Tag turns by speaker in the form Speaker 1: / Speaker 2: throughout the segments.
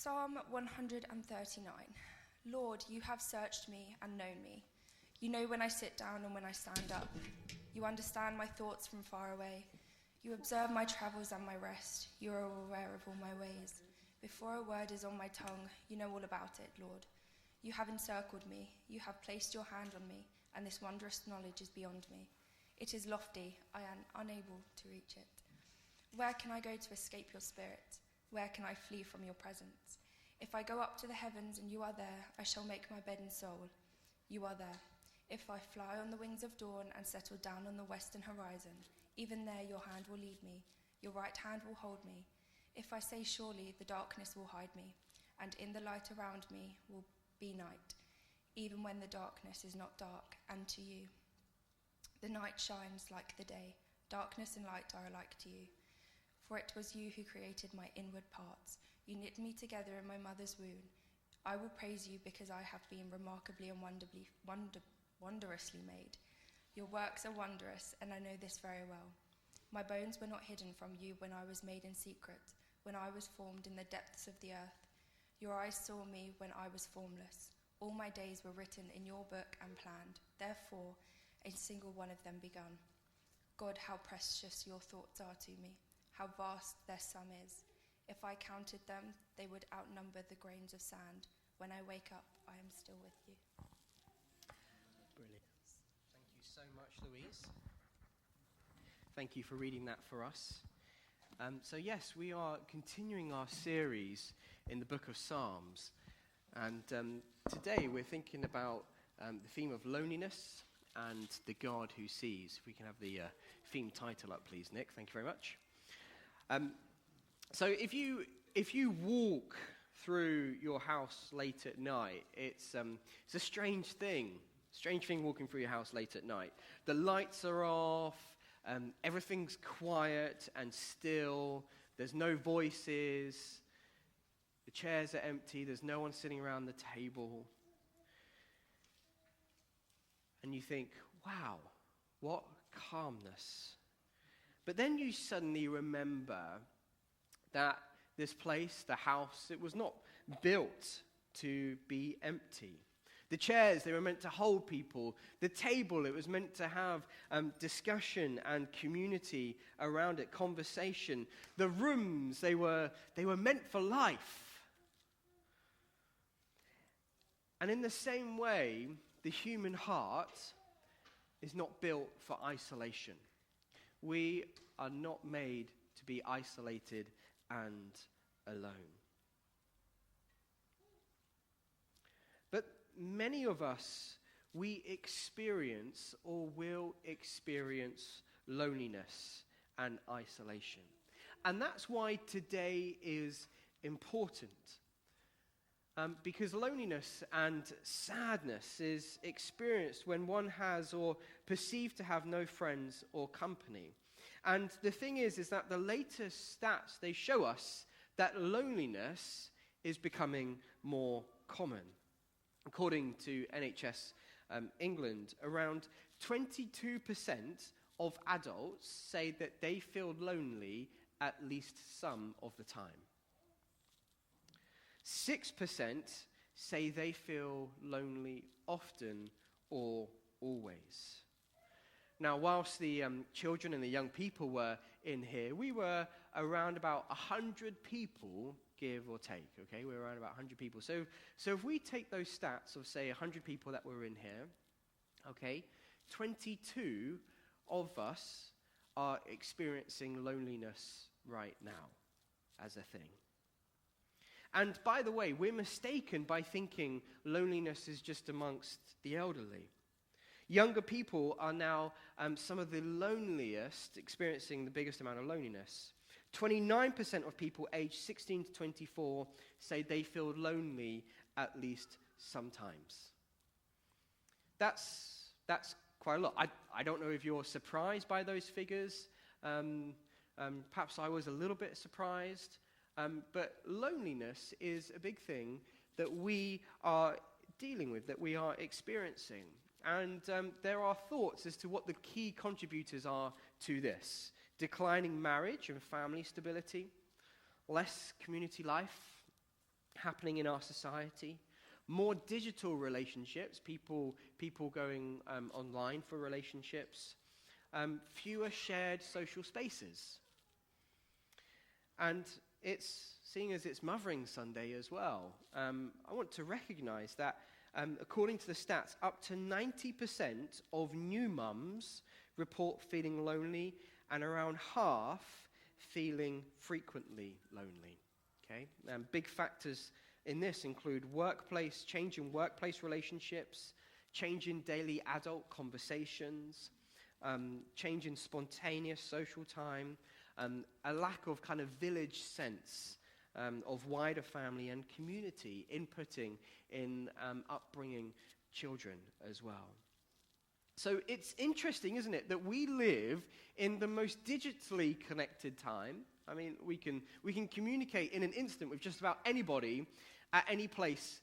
Speaker 1: Psalm 139. Lord, you have searched me and known me. You know when I sit down and when I stand up. You understand my thoughts from far away. You observe my travels and my rest. You are aware of all my ways. Before a word is on my tongue, you know all about it, Lord. You have encircled me. You have placed your hand on me, and this wondrous knowledge is beyond me. It is lofty. I am unable to reach it. Where can I go to escape your spirit? Where can I flee from your presence? If I go up to the heavens and you are there, I shall make my bed in Seoul. You are there. If I fly on the wings of dawn and settle down on the western horizon, even there your hand will lead me, your right hand will hold me. If I say surely the darkness will hide me, and in the light around me will be night, even when the darkness is not dark, and to you the night shines like the day. Darkness and light are alike to you. For it was you who created my inward parts. You knit me together in my mother's womb. I will praise you because I have been remarkably and wondrously made. Your works are wondrous, and I know this very well. My bones were not hidden from you when I was made in secret, when I was formed in the depths of the earth. Your eyes saw me when I was formless. All my days were written in your book and planned. Therefore, a single one of them begun. God, how precious your thoughts are to me. How vast their sum is. If I counted them, they would outnumber the grains of sand. When I wake up, I am still with you.
Speaker 2: Brilliant. Thank you so much, Louise. Thank you for reading that for us. So yes, we are continuing our series in the book of Psalms. And today we're thinking about the theme of loneliness and the God who sees. If we can have the theme title up, please, Nick. Thank you very much. So if you walk through your house late at night, it's a strange thing walking through your house late at night. The lights are off, everything's quiet and still, there's no voices, the chairs are empty, there's no one sitting around the table. And you think, wow, what calmness. But then you suddenly remember that this place, the house, it was not built to be empty. The chairs, they were meant to hold people. The table, it was meant to have discussion and community around it, conversation. The rooms, they were meant for life. And in the same way, the human heart is not built for isolation. We are not made to be isolated and alone. But many of us, we experience or will experience loneliness and isolation. And that's why today is important. Because loneliness and sadness is experienced when one has or perceived to have no friends or company. And the thing is that the latest stats, they show us that loneliness is becoming more common. According to NHS England, around 22% of adults say that they feel lonely at least some of the time. 6% say they feel lonely often or always. Now, whilst the children and the young people were in here, we were around about 100 people, give or take, okay? We're around about 100 people. So if we take those stats of, say, 100 people that were in here, okay, 22 of us are experiencing loneliness right now as a thing. And by the way, we're mistaken by thinking loneliness is just amongst the elderly. Younger people are now some of the loneliest, experiencing the biggest amount of loneliness. 29% of people aged 16 to 24 say they feel lonely at least sometimes. That's quite a lot. I don't know if you're surprised by those figures. Perhaps I was a little bit surprised. But loneliness is a big thing that we are dealing with, that we are experiencing. And there are thoughts as to what the key contributors are to this. Declining marriage and family stability, less community life, happening in our society, more digital relationships, people going online for relationships, fewer shared social spaces. And seeing as it's Mothering Sunday as well, I want to recognize that according to the stats, up to 90% of new mums report feeling lonely, and around half feeling frequently lonely. Okay, big factors in this include change in workplace relationships, change in daily adult conversations, change in spontaneous social time, a lack of kind of village sense of wider family and community inputting in upbringing children as well. So it's interesting, isn't it, that we live in the most digitally connected time. I mean, we can communicate in an instant with just about anybody at any place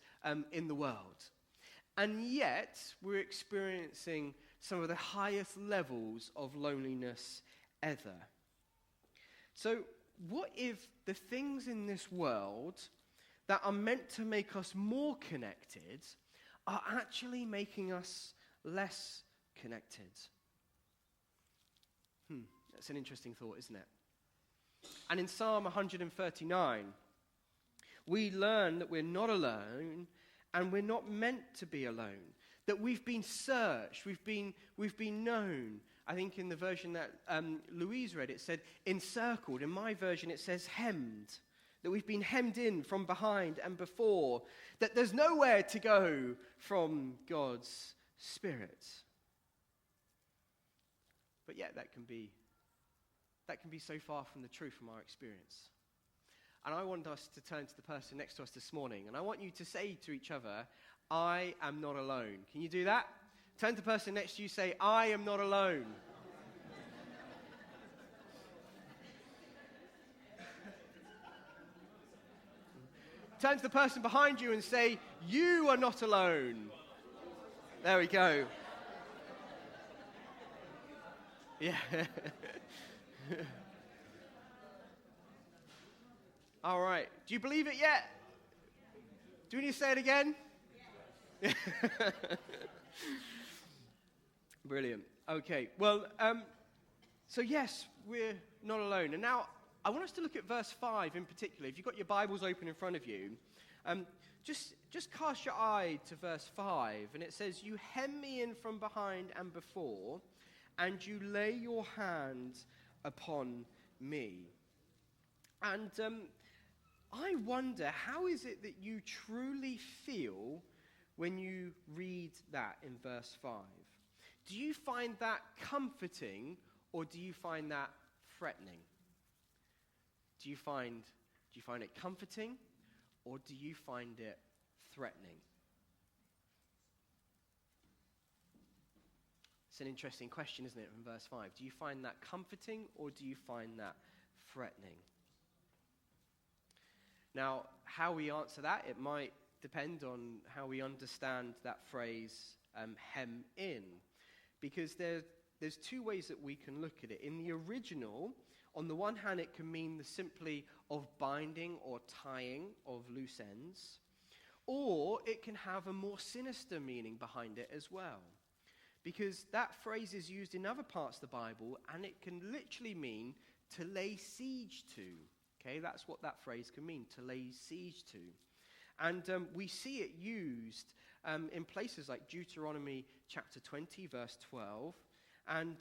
Speaker 2: in the world. And yet, we're experiencing some of the highest levels of loneliness ever. So, what if the things in this world that are meant to make us more connected are actually making us less connected? That's an interesting thought, isn't it? And in Psalm 139, we learn that we're not alone and we're not meant to be alone. That we've been searched, we've been known. I think in the version that Louise read, it said encircled. In my version, it says hemmed. That we've been hemmed in from behind and before. That there's nowhere to go from God's Spirit. But yet that can be so far from the truth from our experience. And I want us to turn to the person next to us this morning, and I want you to say to each other, I am not alone. Can you do that? Turn to the person next to you, say, I am not alone. Turn to the person behind you and say, you are not alone. There we go. Yeah. All right. Do you believe it yet? Do we need to say it again? Yeah. Brilliant. Okay. Well, so yes, we're not alone. And now I want us to look at verse 5 in particular. If you've got your Bibles open in front of you, just cast your eye to verse 5. And it says, you hem me in from behind and before, and you lay your hand upon me. And I wonder, how is it that you truly feel when you read that in verse 5? Do you find that comforting, or do you find that threatening? Do you find it comforting, or do you find it threatening? It's an interesting question, isn't it, from verse 5? Do you find that comforting, or do you find that threatening? Now, how we answer that, it might depend on how we understand that phrase, hem in. Because there's two ways that we can look at it. In the original, on the one hand, it can mean the simply of binding or tying of loose ends. Or it can have a more sinister meaning behind it as well. Because that phrase is used in other parts of the Bible, and it can literally mean to lay siege to. Okay, that's what that phrase can mean, to lay siege to. And we see it used in places like Deuteronomy chapter 20, verse 12. And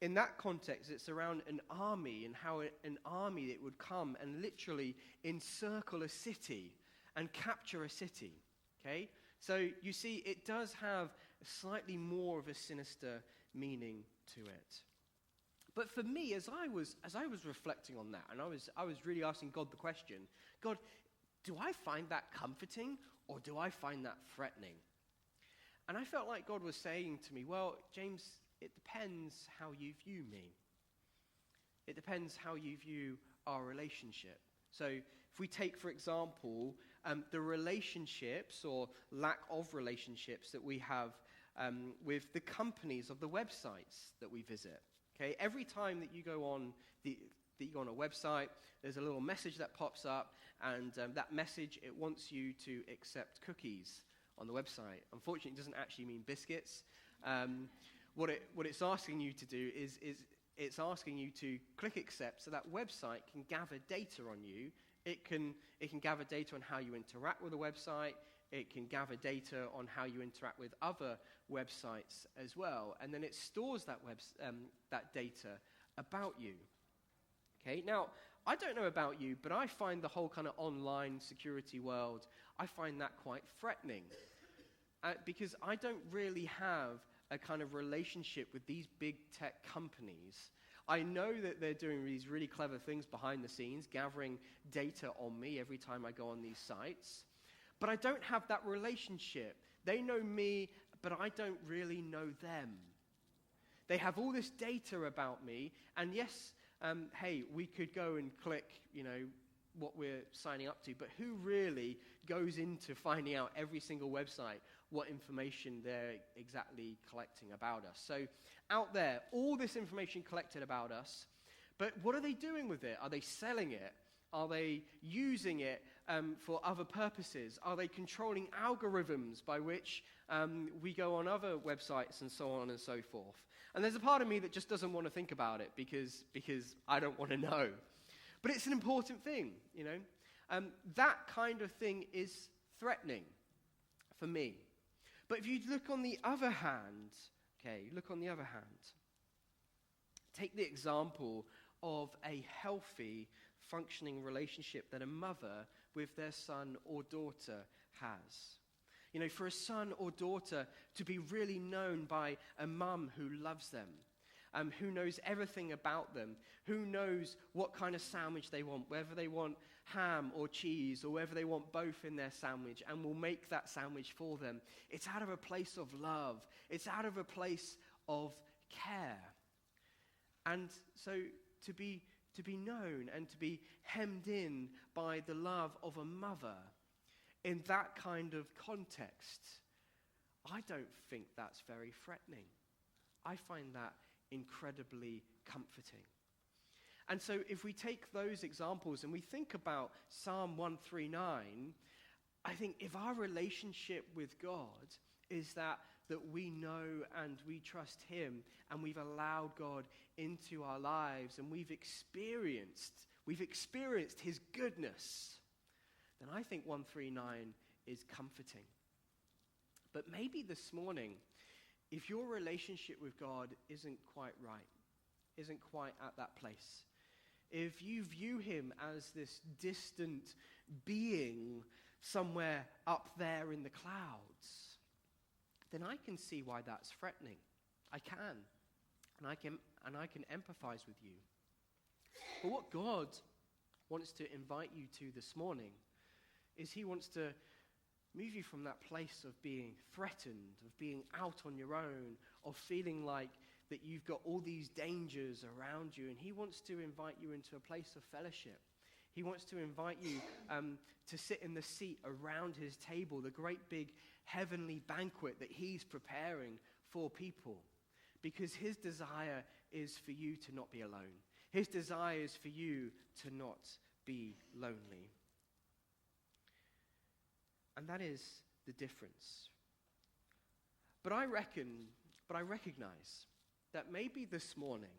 Speaker 2: in that context, it's around an army and how an army that would come and literally encircle a city and capture a city. Okay, so you see, it does have slightly more of a sinister meaning to it. But for me, as I was reflecting on that, and I was really asking God the question, God, do I find that comforting, or do I find that threatening? And I felt like God was saying to me, well, James, it depends how you view me. It depends how you view our relationship. So if we take, for example, the relationships or lack of relationships that we have with the companies of the websites that we visit. Okay, every time that you go on the that you go on a website, there's a little message that pops up, and that message, it wants you to accept cookies on the website. Unfortunately, it doesn't actually mean biscuits. What it's asking you to do is it's asking you to click accept so that website can gather data on you. It can gather data on how you interact with the website. It can gather data on how you interact with other websites as well. And then it stores that data about you. Okay, now, I don't know about you, but I find the whole kind of online security world, I find that quite threatening. Because I don't really have a kind of relationship with these big tech companies. I know that they're doing these really clever things behind the scenes, gathering data on me every time I go on these sites. But I don't have that relationship. They know me, but I don't really know them. They have all this data about me, and yes, hey, we could go and click, what we're signing up to, but who really goes into finding out every single website what information they're exactly collecting about us? So out there, all this information collected about us, but what are they doing with it? Are they selling it? Are they using it for other purposes? Are they controlling algorithms by which we go on other websites and so on and so forth? And there's a part of me that just doesn't want to think about it because I don't want to know. But it's an important thing, That kind of thing is threatening for me. But if you look on the other hand, take the example of a healthy, functioning relationship that a mother with their son or daughter has. For a son or daughter to be really known by a mum who loves them, who knows everything about them, who knows what kind of sandwich they want, whether they want ham or cheese, or whether they want both in their sandwich, and will make that sandwich for them. It's out of a place of love. It's out of a place of care. And so to be known and to be hemmed in by the love of a mother in that kind of context, I don't think that's very threatening. I find that incredibly comforting. And so if we take those examples and we think about Psalm 139, I think if our relationship with God is that we know and we trust him and we've allowed God into our lives and we've experienced his goodness, then I think 139 is comforting. But maybe this morning, if your relationship with God isn't quite right, isn't quite at that place, if you view him as this distant being somewhere up there in the clouds, then I can see why that's threatening. I can. And I can empathize with you. But what God wants to invite you to this morning is he wants to move you from that place of being threatened, of being out on your own, of feeling like that you've got all these dangers around you. And he wants to invite you into a place of fellowship. He wants to invite you to sit in the seat around his table, the great big heavenly banquet that he's preparing for people. Because his desire is for you to not be alone. His desire is for you to not be lonely. And that is the difference. But I recognize that maybe this morning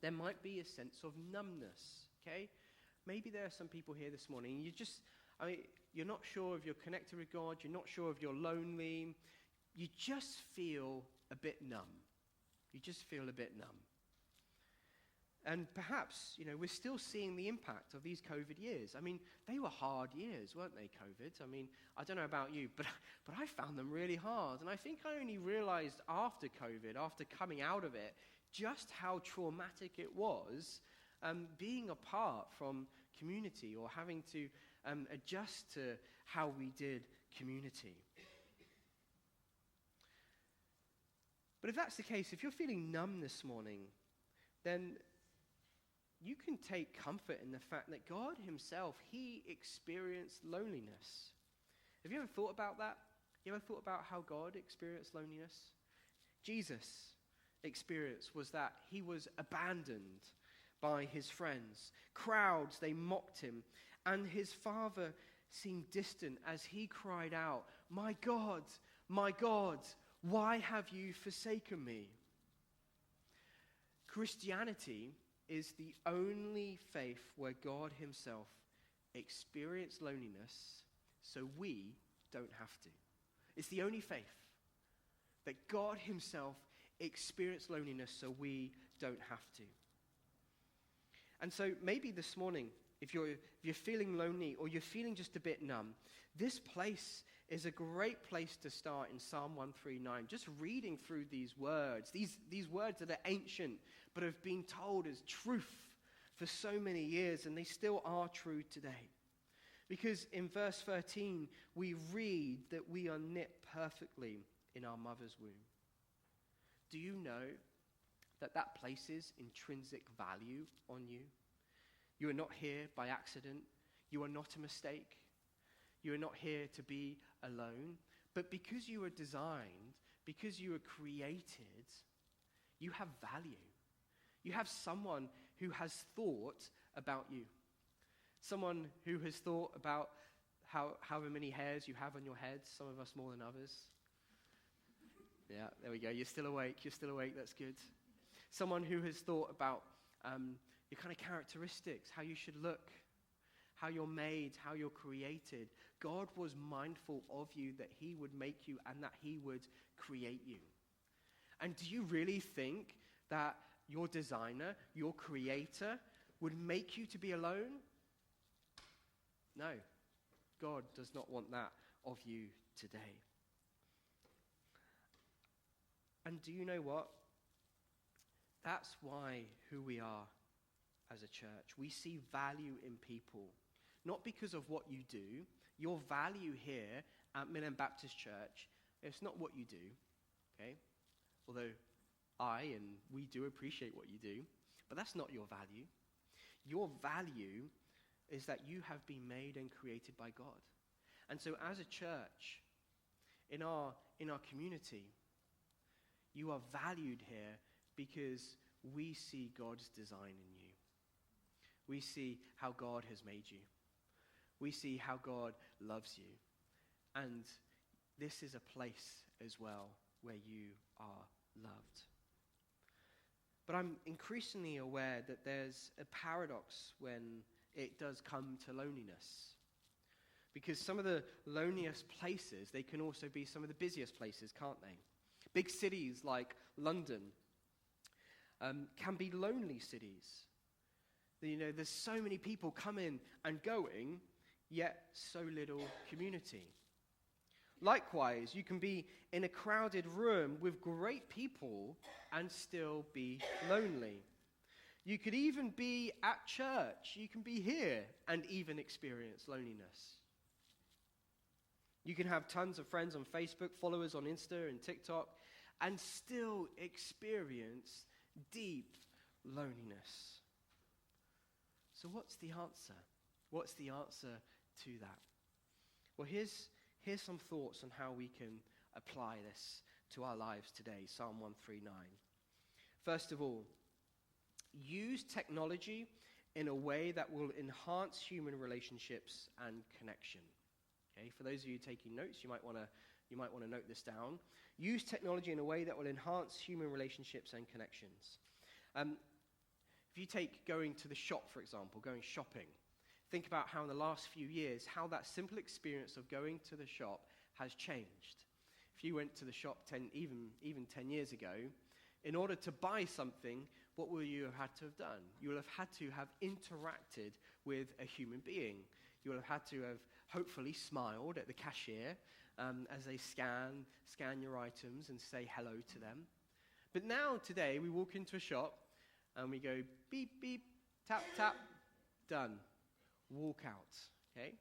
Speaker 2: there might be a sense of numbness, okay? Maybe there are some people here this morning, you're not sure if you're connected with God, you're not sure if you're lonely, you just feel a bit numb. You just feel a bit numb. And perhaps, we're still seeing the impact of these COVID years. They were hard years, weren't they, COVID? I don't know about you, but I found them really hard. And I think I only realized after COVID, after coming out of it, just how traumatic it was being apart from community or having to adjust to how we did community. But if that's the case, if you're feeling numb this morning, then you can take comfort in the fact that God himself, he experienced loneliness. Have you ever thought about that? You ever thought about how God experienced loneliness? Jesus' experience was that he was abandoned by his friends. Crowds, they mocked him, and his father seemed distant as he cried out, my God, why have you forsaken me?" Christianity is the only faith where God himself experienced loneliness so we don't have to. It's the only faith that God himself experienced loneliness so we don't have to. And so maybe this morning, if you're feeling lonely or you're feeling just a bit numb, this place is a great place to start in Psalm 139, just reading through these words, these words that are ancient but have been told as truth for so many years, and they still are true today. Because in verse 13, we read that we are knit perfectly in our mother's womb. Do you know that places intrinsic value on you? You are not here by accident. You are not a mistake. You are not here to be alone. But because you are designed, because you are created, you have value. You have someone who has thought about you. Someone who has thought about however many hairs you have on your head, some of us more than others. Yeah, there we go. You're still awake. That's good. Someone who has thought about your kind of characteristics, how you should look, how you're made, how you're created. God was mindful of you, that he would make you and that he would create you. And do you really think that your designer, your creator, would make you to be alone? No. God does not want that of you today. And do you know what? That's why who we are as a church. We see value in people, not because of what you do. Your value here at Millen Baptist Church, it's not what you do, okay? Although I and we do appreciate what you do, but that's not your value. Your value is that you have been made and created by God. And so as a church, in our community, you are valued here because we see God's design in you. We see how God has made you. We see how God loves you. And this is a place as well where you are loved. But I'm increasingly aware that there's a paradox when it does come to loneliness. Because some of the loneliest places, they can also be some of the busiest places, can't they? Big cities like London can be lonely cities. You know, there's so many people coming and going, yet so little community. Likewise, you can be in a crowded room with great people and still be lonely. You could even be at church. You can be here and even experience loneliness. You can have tons of friends on Facebook, followers on Insta and TikTok, and still experience deep loneliness. So what's the answer? What's the answer to that? Well, here's some thoughts on how we can apply this to our lives today. Psalm 139. First of all, use technology in a way that will enhance human relationships and connection. Okay, for those of you taking notes, you might want to note this down. Use technology in a way that will enhance human relationships and connections. If you take going to the shop, for example, going shopping, think about how in the last few years, how that simple experience of going to the shop has changed. If you went to the shop even 10 years ago, in order to buy something, what will you have had to have done? You will have had to have interacted with a human being. You will have had to have hopefully smiled at the cashier as they scan your items and say hello to them. But now, today, we walk into a shop and we go beep, beep, tap, tap, done. Walk out, okay?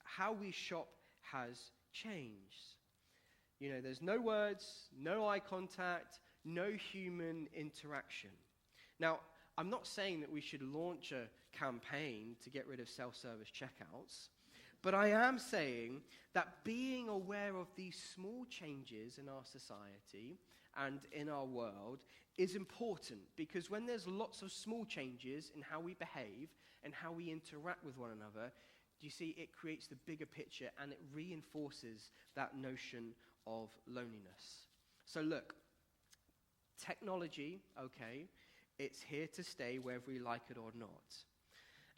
Speaker 2: How we shop has changed. You know, there's no words, no eye contact, no human interaction. Now, I'm not saying that we should launch a campaign to get rid of self-service checkouts, but I am saying that being aware of these small changes in our society and in our world is important, because when there's lots of small changes in how we behave and how we interact with one another, do you see, it creates the bigger picture and it reinforces that notion of loneliness. So look, technology, okay, it's here to stay whether we like it or not.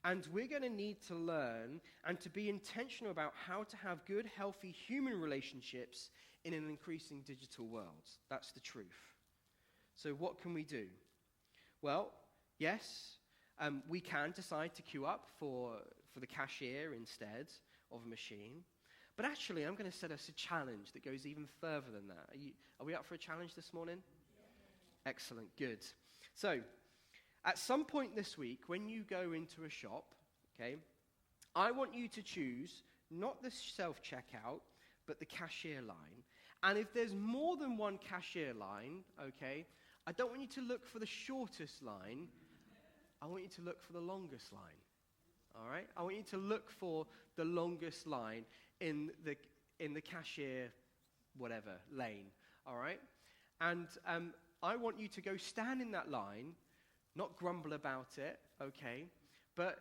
Speaker 2: And we're going to need to learn and to be intentional about how to have good, healthy human relationships in an increasing digital world. That's the truth. So what can we do? Well, yes, we can decide to queue up for the cashier instead of a machine. But actually, I'm going to set us a challenge that goes even further than that. Are we up for a challenge this morning? Yeah. Excellent, good. So, at some point this week, when you go into a shop, okay, I want you to choose not the self-checkout, but the cashier line. And if there's more than one cashier line, okay, I don't want you to look for the shortest line. I want you to look for the longest line. All right? I want you to look for the longest line in the cashier, whatever, lane. All right? And I want you to go stand in that line, not grumble about it, okay, but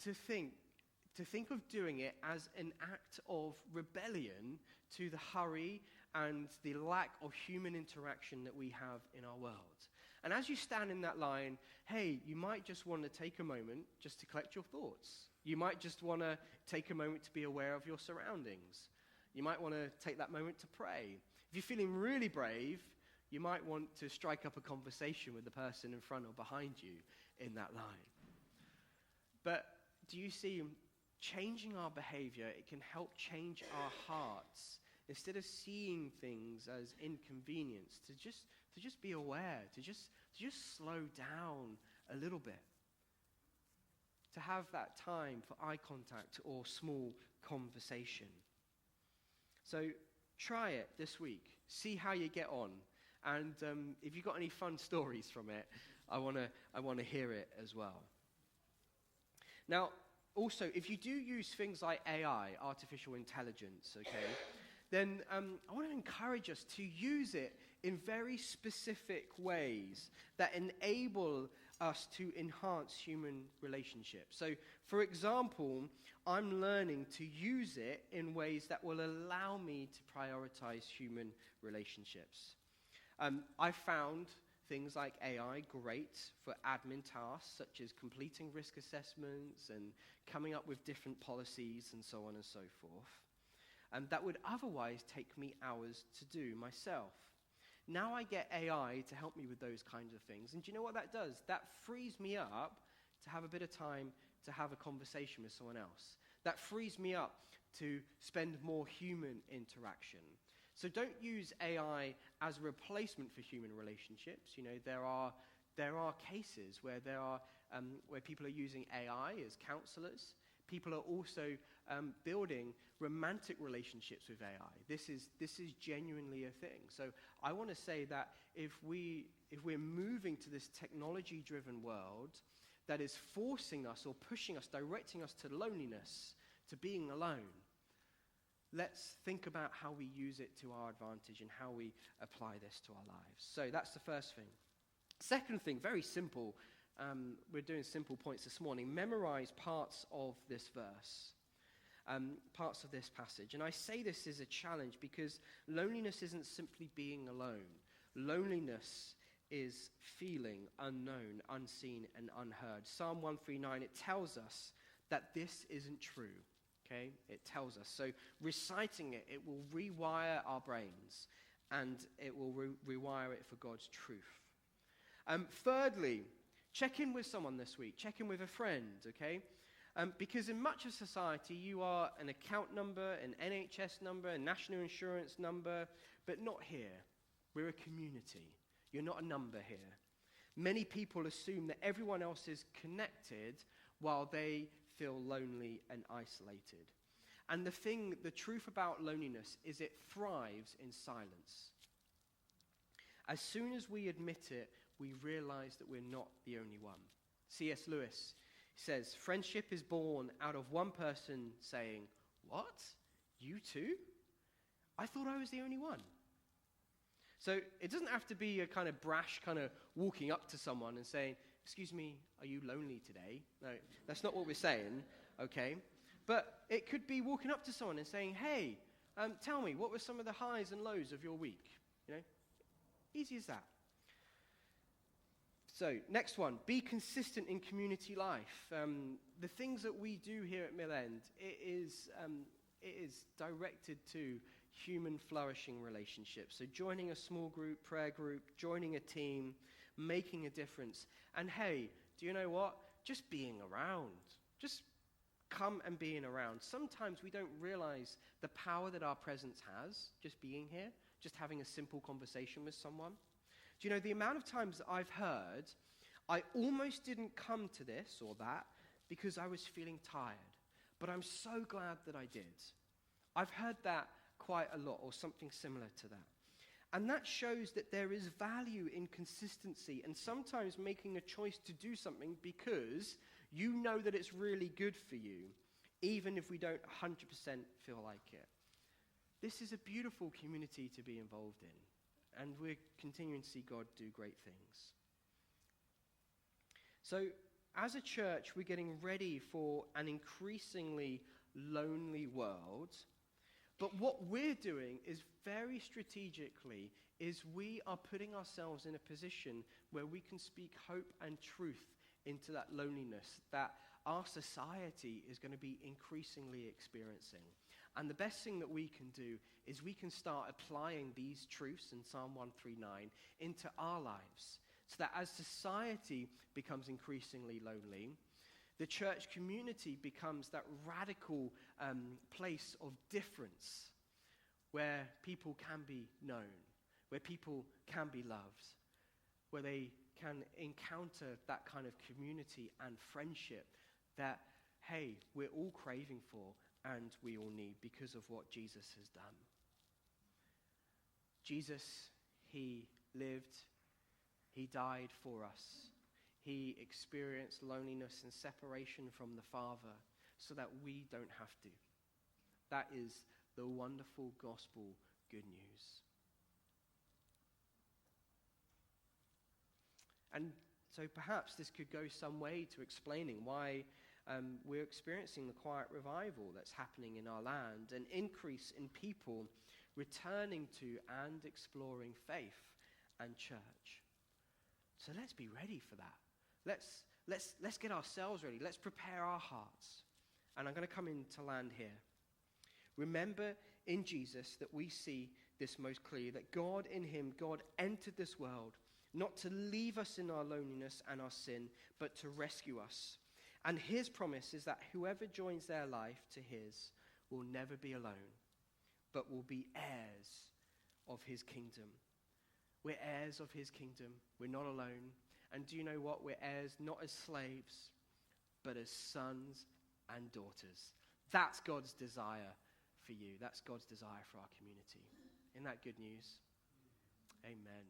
Speaker 2: to think of doing it as an act of rebellion to the hurry and the lack of human interaction that we have in our world. And as you stand in that line, hey, you might just want to take a moment just to collect your thoughts. You might just want to take a moment to be aware of your surroundings. You might want to take that moment to pray. If you're feeling really brave, you might want to strike up a conversation with the person in front or behind you in that line. But do you see, changing our behavior, it can help change our hearts. Instead of seeing things as inconvenience, to just be aware, to just slow down a little bit. To have that time for eye contact or small conversation. So try it this week. See how you get on. And if you've got any fun stories from it, I want to hear it as well. Now, also, if you do use things like AI, artificial intelligence, okay, then I want to encourage us to use it in very specific ways that enable us to enhance human relationships. So, for example, I'm learning to use it in ways that will allow me to prioritize human relationships. I found things like AI great for admin tasks, such as completing risk assessments and coming up with different policies and so on and so forth. And that would otherwise take me hours to do myself. Now I get AI to help me with those kinds of things. And do you know what that does? That frees me up to have a bit of time to have a conversation with someone else. That frees me up to spend more human interaction. So don't use AI as a replacement for human relationships. You know, there are cases where where people are using AI as counselors. People are also building romantic relationships with AI. This is genuinely a thing. So I want to say that if we're moving to this technology-driven world that is forcing us or pushing us, directing us to loneliness, to being alone, let's think about how we use it to our advantage and how we apply this to our lives. So that's the first thing. Second thing, very simple. We're doing simple points this morning. Memorize parts of this verse, parts of this passage. And I say this as a challenge because loneliness isn't simply being alone. Loneliness is feeling unknown, unseen, and unheard. Psalm 139, it tells us that this isn't true. Okay, it tells us. So reciting it, it will rewire our brains and it will rewire it for God's truth. Thirdly, check in with someone this week. Check in with a friend, okay? Because in much of society, you are an account number, an NHS number, a national insurance number, but not here. We're a community. You're not a number here. Many people assume that everyone else is connected while they feel lonely and isolated. And the truth about loneliness is it thrives in silence. As soon as we admit it, we realize that we're not the only one. C.S. Lewis says, friendship is born out of one person saying, "What? You too? I thought I was the only one." So it doesn't have to be a kind of brash kind of walking up to someone and saying, "Excuse me, are you lonely today?" No, that's not what we're saying, okay? But it could be walking up to someone and saying, "Hey, tell me, what were some of the highs and lows of your week?" You know, easy as that. So, next one, be consistent in community life. The things that we do here at Mill End, it is directed to human flourishing relationships. So joining a small group, prayer group, joining a team, making a difference. And hey, do you know what? Just being around. Just come and being around. Sometimes we don't realize the power that our presence has, just being here, just having a simple conversation with someone. Do you know, the amount of times that I've heard, I almost didn't come to this or that because I was feeling tired, but I'm so glad that I did. I've heard that quite a lot, or something similar to that. And that shows that there is value in consistency and sometimes making a choice to do something because you know that it's really good for you, even if we don't 100% feel like it. This is a beautiful community to be involved in. And we're continuing to see God do great things. So, as a church, we're getting ready for an increasingly lonely world. But what we're doing is very strategically, is we are putting ourselves in a position where we can speak hope and truth into that loneliness that our society is going to be increasingly experiencing. And the best thing that we can do is we can start applying these truths in Psalm 139 into our lives, so that as society becomes increasingly lonely, the church community becomes that radical place of difference where people can be known, where people can be loved, where they can encounter that kind of community and friendship that, hey, we're all craving for and we all need because of what Jesus has done. Jesus, he lived, he died for us. He experienced loneliness and separation from the Father so that we don't have to. That is the wonderful gospel good news. And so perhaps this could go some way to explaining why we're experiencing the quiet revival that's happening in our land, an increase in people returning to and exploring faith and church. So let's be ready for that. Let's get ourselves ready. Let's prepare our hearts. And I'm going to come into land here. Remember in Jesus that we see this most clearly, that God in him, God entered this world, not to leave us in our loneliness and our sin, but to rescue us. And his promise is that whoever joins their life to his will never be alone, but will be heirs of his kingdom. We're heirs of his kingdom. We're not alone. And do you know what? We're heirs not as slaves, but as sons and daughters. That's God's desire for you. That's God's desire for our community. Isn't that good news? Amen.